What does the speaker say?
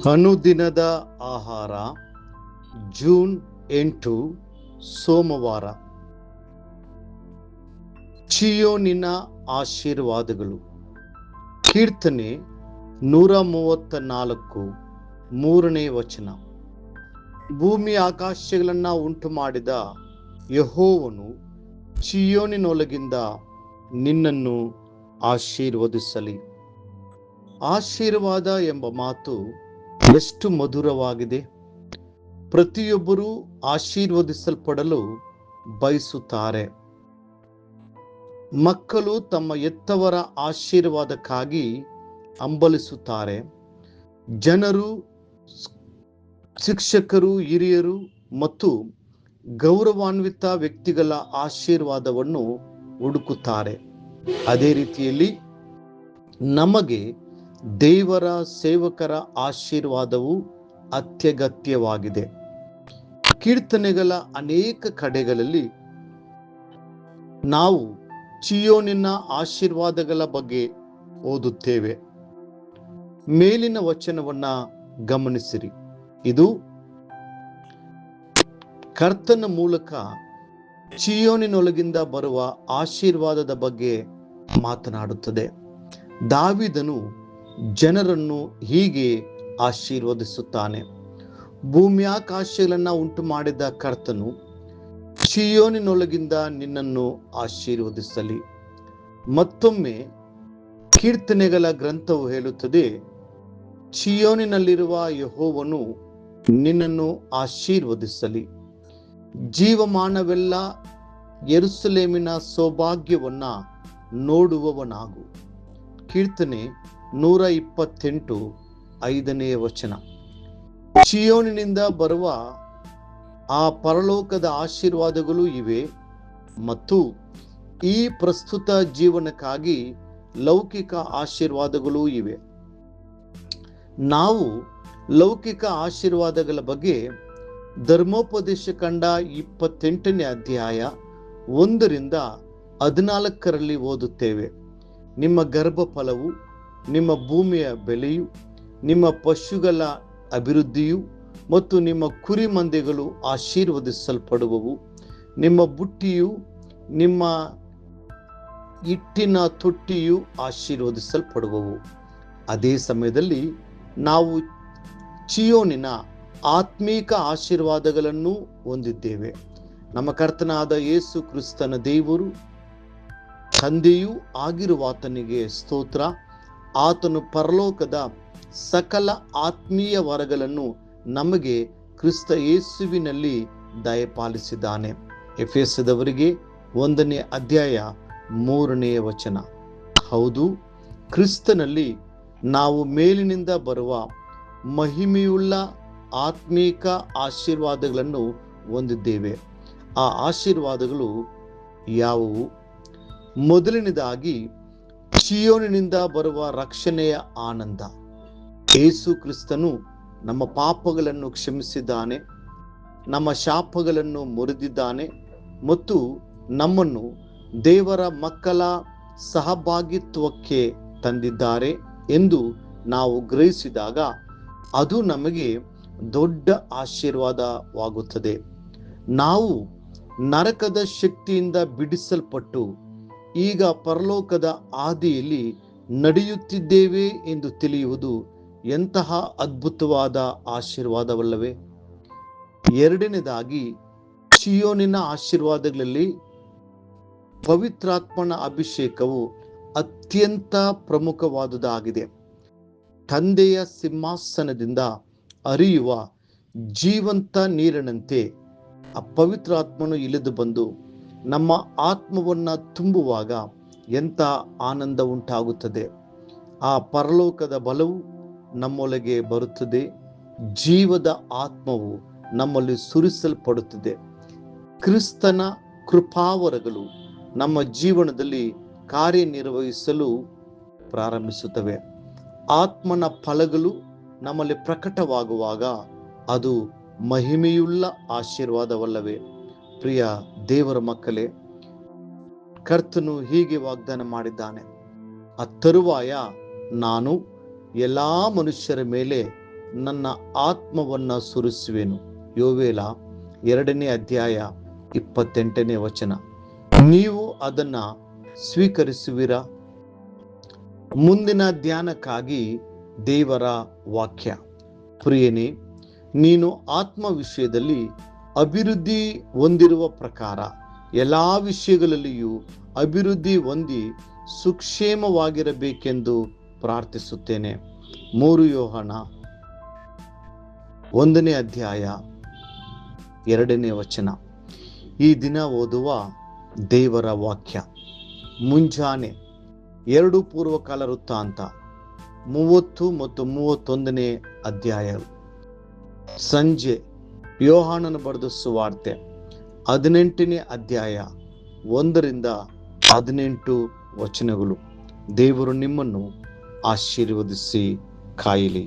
ಅನುದಿನದ ಆಹಾರ ಜೂನ್ 8 ಸೋಮವಾರ. ಚೀಯೋನಿನ ಆಶೀರ್ವಾದಗಳು. ಕೀರ್ತನೆ 134 3ನೇ ವಚನ. ಭೂಮಿ ಆಕಾಶಗಳನ್ನ ಉಂಟು ಮಾಡಿದ ಯೆಹೋವನು ಚೀಯೋನಿನೊಳಗಿಂದ ನಿನ್ನನ್ನು ಆಶೀರ್ವದಿಸಲಿ. ಆಶೀರ್ವಾದ ಎಂಬ ಮಾತು ಎಷ್ಟು ಮಧುರವಾಗಿದೆ. ಪ್ರತಿಯೊಬ್ಬರೂ ಆಶೀರ್ವದಿಸಲ್ಪಡಲು ಬಯಸುತ್ತಾರೆ. ಮಕ್ಕಳು ತಮ್ಮ ಹೆತ್ತವರ ಆಶೀರ್ವಾದಕ್ಕಾಗಿ ಹಂಬಲಿಸುತ್ತಾರೆ. ಜನರು, ಶಿಕ್ಷಕರು, ಹಿರಿಯರು ಮತ್ತು ಗೌರವಾನ್ವಿತ ವ್ಯಕ್ತಿಗಳ ಆಶೀರ್ವಾದವನ್ನು ಹುಡುಕುತ್ತಾರೆ. ಅದೇ ರೀತಿಯಲ್ಲಿ ನಮಗೆ ದೇವರ ಸೇವಕರ ಆಶೀರ್ವಾದವು ಅತ್ಯಗತ್ಯವಾಗಿದೆ. ಕೀರ್ತನೆಗಳ ಅನೇಕ ಕಡೆಗಳಲ್ಲಿ ನಾವು ಚೀಯೋನಿನ ಆಶೀರ್ವಾದಗಳ ಬಗ್ಗೆ ಓದುತ್ತೇವೆ. ಮೇಲಿನ ವಚನವನ್ನ ಗಮನಿಸಿರಿ. ಇದು ಕರ್ತನ ಮೂಲಕ ಚೀಯೋನಿನೊಳಗಿಂದ ಬರುವ ಆಶೀರ್ವಾದದ ಬಗ್ಗೆ ಮಾತನಾಡುತ್ತದೆ. ದಾವೀದನು ಜನರನ್ನು ಹೀಗೆ ಆಶೀರ್ವದಿಸುತ್ತಾನೆ. ಭೂಮ್ಯಾಕಾಶಗಳನ್ನ ಉಂಟು ಮಾಡಿದ ಕರ್ತನು ಚೀಯೋನಿನೊಳಗಿಂದ ನಿನ್ನನ್ನು ಆಶೀರ್ವದಿಸಲಿ. ಮತ್ತೊಮ್ಮೆ ಕೀರ್ತನೆಗಳ ಗ್ರಂಥವು ಹೇಳುತ್ತದೆ, ಚೀಯೋನಿನಲ್ಲಿರುವ ಯೆಹೋವನು ನಿನ್ನನ್ನು ಆಶೀರ್ವದಿಸಲಿ. ಜೀವಮಾನವೆಲ್ಲ ಯೆರೂಸಲೇಮಿನ ಸೌಭಾಗ್ಯವನ್ನ ನೋಡುವವನಾಗು. ಕೀರ್ತನೆ 128 5ನೇ ವಚನ. ಚೀಯೋನಿನಿಂದ ಬರುವ ಆ ಪರಲೋಕದ ಆಶೀರ್ವಾದಗಳು ಇವೆ ಮತ್ತು ಈ ಪ್ರಸ್ತುತ ಜೀವನಕ್ಕಾಗಿ ಲೌಕಿಕ ಆಶೀರ್ವಾದಗಳು ಇವೆ. ನಾವು ಲೌಕಿಕ ಆಶೀರ್ವಾದಗಳ ಬಗ್ಗೆ ಧರ್ಮೋಪದೇಶ ಕಂಡ 28ನೇ ಅಧ್ಯಾಯ 1ರಿಂದ 14ರಲ್ಲಿ ಓದುತ್ತೇವೆ. ನಿಮ್ಮ ಗರ್ಭಫಲವು, ನಿಮ್ಮ ಭೂಮಿಯ ಬೆಲೆಯು, ನಿಮ್ಮ ಪಶುಗಳ ಅಭಿವೃದ್ಧಿಯು ಮತ್ತು ನಿಮ್ಮ ಕುರಿ ಮಂದೆಗಳು ಆಶೀರ್ವದಿಸಲ್ಪಡುವವು. ನಿಮ್ಮ ಬುಟ್ಟಿಯು, ನಿಮ್ಮ ಹಿಟ್ಟಿನ ತೊಟ್ಟಿಯು ಆಶೀರ್ವದಿಸಲ್ಪಡುವವು. ಅದೇ ಸಮಯದಲ್ಲಿ ನಾವು ಚೀಯೋನಿನ ಆತ್ಮೀಕ ಆಶೀರ್ವಾದಗಳನ್ನು ಹೊಂದಿದ್ದೇವೆ. ನಮ್ಮ ಕರ್ತನಾದ ಯೇಸು ಕ್ರಿಸ್ತನ ದೇವರು ತಂದೆಯೂ ಆಗಿರುವಾತನಿಗೆ ಸ್ತೋತ್ರ. ಆತನು ಪರಲೋಕದ ಸಕಲ ಆತ್ಮೀಯ ವರಗಳನ್ನು ನಮಗೆ ಕ್ರಿಸ್ತ ಯೇಸುವಿನಲ್ಲಿ ದಯಪಾಲಿಸಿದ್ದಾನೆ. ಎಫೆಸದವರಿಗೆ 1ನೇ ಅಧ್ಯಾಯ 3ನೇ ವಚನ. ಹೌದು, ಕ್ರಿಸ್ತನಲ್ಲಿ ನಾವು ಮೇಲಿನಿಂದ ಬರುವ ಮಹಿಮೆಯುಳ್ಳ ಆತ್ಮೀಕ ಆಶೀರ್ವಾದಗಳನ್ನು ಹೊಂದಿದ್ದೇವೆ. ಆ ಆಶೀರ್ವಾದಗಳು ಯಾವುವು? ಮೊದಲನೇದಾಗಿ ಚೀಯೋನಿನಿಂದ ಬರುವ ರಕ್ಷಣೆಯ ಆನಂದ. ಯೇಸು ಕ್ರಿಸ್ತನು ನಮ್ಮ ಪಾಪಗಳನ್ನು ಕ್ಷಮಿಸಿದ್ದಾನೆ, ನಮ್ಮ ಶಾಪಗಳನ್ನು ಮುರಿದಿದ್ದಾನೆ ಮತ್ತು ನಮ್ಮನ್ನು ದೇವರ ಮಕ್ಕಳ ಸಹಭಾಗಿತ್ವಕ್ಕೆ ತಂದಿದ್ದಾರೆ ಎಂದು ನಾವು ಗ್ರಹಿಸಿದಾಗ ಅದು ನಮಗೆ ದೊಡ್ಡ ಆಶೀರ್ವಾದವಾಗುತ್ತದೆ. ನಾವು ನರಕದ ಶಕ್ತಿಯಿಂದ ಬಿಡಿಸಲ್ಪಟ್ಟು ಈಗ ಪರಲೋಕದ ಹಾದಿಯಲ್ಲಿ ನಡೆಯುತ್ತಿದ್ದೇವೆ ಎಂದು ತಿಳಿಯುವುದು ಎಂತಹ ಅದ್ಭುತವಾದ ಆಶೀರ್ವಾದವಲ್ಲವೇ? ಎರಡನೇದಾಗಿ, ಚೀಯೋನಿನ ಆಶೀರ್ವಾದಗಳಲ್ಲಿ ಪವಿತ್ರಾತ್ಮನ ಅಭಿಷೇಕವು ಅತ್ಯಂತ ಪ್ರಮುಖವಾದುದಾಗಿದೆ. ತಂದೆಯ ಸಿಂಹಾಸನದಿಂದ ಹರಿಯುವ ಜೀವಂತ ನೀರಿನಂತೆ ಆ ಪವಿತ್ರಾತ್ಮನು ಇಳಿದು ಬಂದು ನಮ್ಮ ಆತ್ಮವನ್ನ ತುಂಬುವಾಗ ಎಂಥ ಆನಂದ ಉಂಟಾಗುತ್ತದೆ. ಆ ಪರಲೋಕದ ಬಲವು ನಮ್ಮೊಳಗೆ ಬರುತ್ತದೆ. ಜೀವದ ಆತ್ಮವು ನಮ್ಮಲ್ಲಿ ಸುರಿಸಲ್ಪಡುತ್ತದೆ. ಕ್ರಿಸ್ತನ ಕೃಪಾವರಗಳು ನಮ್ಮ ಜೀವನದಲ್ಲಿ ಕಾರ್ಯನಿರ್ವಹಿಸಲು ಪ್ರಾರಂಭಿಸುತ್ತವೆ. ಆತ್ಮನ ಫಲಗಳು ನಮ್ಮಲ್ಲಿ ಪ್ರಕಟವಾಗುವಾಗ ಅದು ಮಹಿಮೆಯುಳ್ಳ ಆಶೀರ್ವಾದವಲ್ಲವೇ? ಪ್ರಿಯ ದೇವರ ಮಕ್ಕಳೇ, ಕರ್ತನು ಹೀಗೆ ವಾಗ್ದಾನ ಮಾಡಿದ್ದಾನೆ, ತರುವಾಯ ನಾನು ಎಲ್ಲಾ ಮನುಷ್ಯರ ಮೇಲೆ ನನ್ನ ಆತ್ಮವನ್ನ ಸುರಿಸುವೆನು. ಯೋವೇಲ 2ನೇ ಅಧ್ಯಾಯ 28ನೇ ವಚನ. ನೀವು ಅದನ್ನ ಸ್ವೀಕರಿಸುವಿರಾ? ಮುಂದಿನ ಧ್ಯಾನಕ್ಕಾಗಿ ದೇವರ ವಾಕ್ಯ. ಪ್ರಿಯನೇ, ನೀನು ಆತ್ಮ ವಿಷಯದಲ್ಲಿ ಅಭಿವೃದ್ಧಿ ಹೊಂದಿರುವ ಪ್ರಕಾರ ಎಲ್ಲಾ ವಿಷಯಗಳಲ್ಲಿಯೂ ಅಭಿವೃದ್ಧಿ ಹೊಂದಿ ಸುಕ್ಷೇಮವಾಗಿರಬೇಕೆಂದು ಪ್ರಾರ್ಥಿಸುತ್ತೇನೆ. 3 ಯೋಹಾನ 1ನೇ ಅಧ್ಯಾಯ 2ನೇ ವಚನ. ಈ ದಿನ ಓದುವ ದೇವರ ವಾಕ್ಯ. ಮುಂಜಾನೆ 2 ಪೂರ್ವಕಾಲ ವೃತ್ತಾಂತ 30 ಮತ್ತು 31ನೇ ಅಧ್ಯಾಯಗಳು. ಸಂಜೆ ಯೋಹಾನನು ಬರೆದ ಸುವಾರ್ತೆ 18ನೇ ಅಧ್ಯಾಯ 1ರಿಂದ 18 ವಚನಗಳು. ದೇವರು ನಿಮ್ಮನ್ನು ಆಶೀರ್ವದಿಸಿ ಕಾಯಲಿ.